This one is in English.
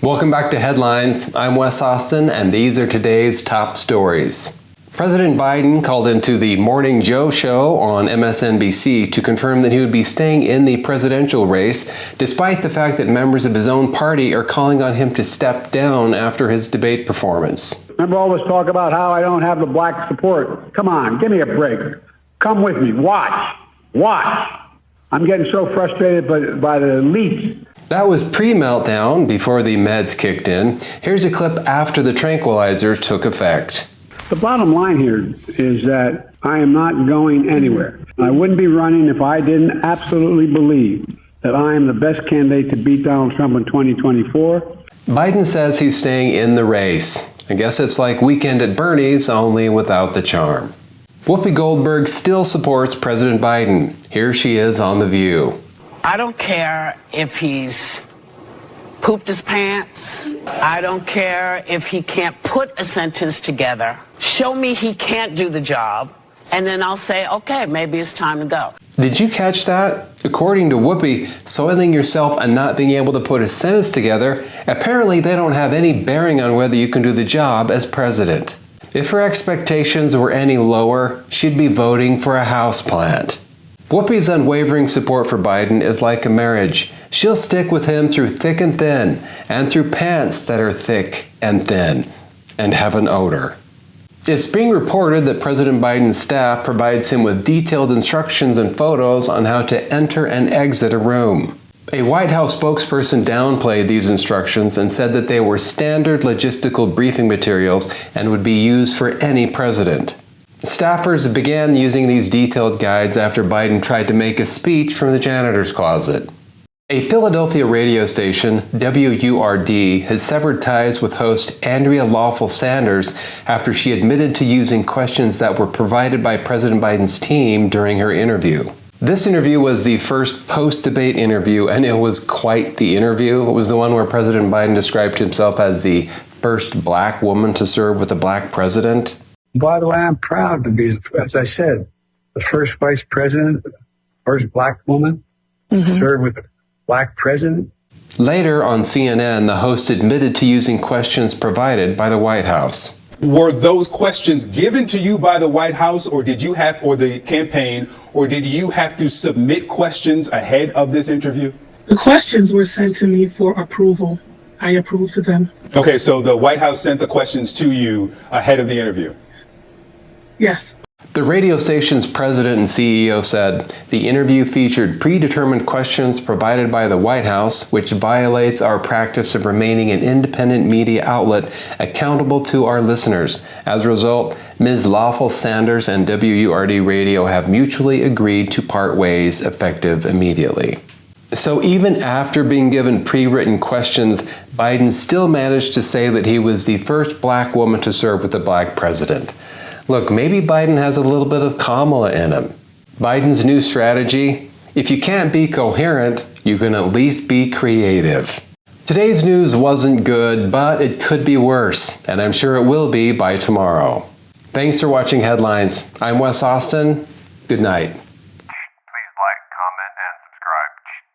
Welcome back to Headlines. I'm Wes Austin, and these are today's top stories. President Biden called into the Morning Joe show on MSNBC to confirm that he would be staying in the presidential race, despite the fact that members of his own party are calling on him to step down after his debate performance. Remember all this talk about how I don't have the black support? Come on, give me a break. Come with me. Watch. I'm getting so frustrated by the elites. That was pre-meltdown before the meds kicked in. Here's a clip after the tranquilizers took effect. The bottom line here is that I am not going anywhere. I wouldn't be running if I didn't absolutely believe that I am the best candidate to beat Donald Trump in 2024. Biden says he's staying in the race. I guess it's like Weekend at Bernie's, only without the charm. Whoopi Goldberg still supports President Biden. Here she is on The View. I don't care if he's pooped his pants. I don't care if he can't put a sentence together. Show me he can't do the job, and then I'll say, okay, maybe it's time to go. Did you catch that? According to Whoopi, soiling yourself and not being able to put a sentence together, apparently they don't have any bearing on whether you can do the job as president. If her expectations were any lower, she'd be voting for a houseplant. Whoopi's unwavering support for Biden is like a marriage. She'll stick with him through thick and thin, and through pants that are thick and thin, and have an odor. It's being reported that President Biden's staff provides him with detailed instructions and photos on how to enter and exit a room. A White House spokesperson downplayed these instructions and said that they were standard logistical briefing materials and would be used for any president. Staffers began using these detailed guides after Biden tried to make a speech from the janitor's closet. A Philadelphia radio station, WURD, has severed ties with host Andrea Lawful Sanders after she admitted to using questions that were provided by President Biden's team during her interview. This interview was the first post-debate interview, and it was quite the interview. It was the one where President Biden described himself as the first black woman to serve with a black president. By the way, I'm proud to be, as I said, the first vice president, first black woman to serve with a black president. Later on CNN, the host admitted to using questions provided by the White House. Were those questions given to you by the White House, or did you have, or the campaign, or did you have to submit questions ahead of this interview? The questions were sent to me for approval. I approved of them. Okay, so the White House sent the questions to you ahead of the interview? Yes. The radio station's president and CEO said the interview featured predetermined questions provided by the White House, which violates our practice of remaining an independent media outlet accountable to our listeners. As a result, Ms. Lawful Sanders and WURD Radio have mutually agreed to part ways effective immediately. So even after being given pre-written questions, Biden still managed to say that he was the first black woman to serve with a black president. Look, maybe Biden has a little bit of Kamala in him. Biden's new strategy: if you can't be coherent, you can at least be creative. Today's news wasn't good, but it could be worse, and I'm sure it will be by tomorrow. Thanks for watching Headlines. I'm Wes Austin. Good night.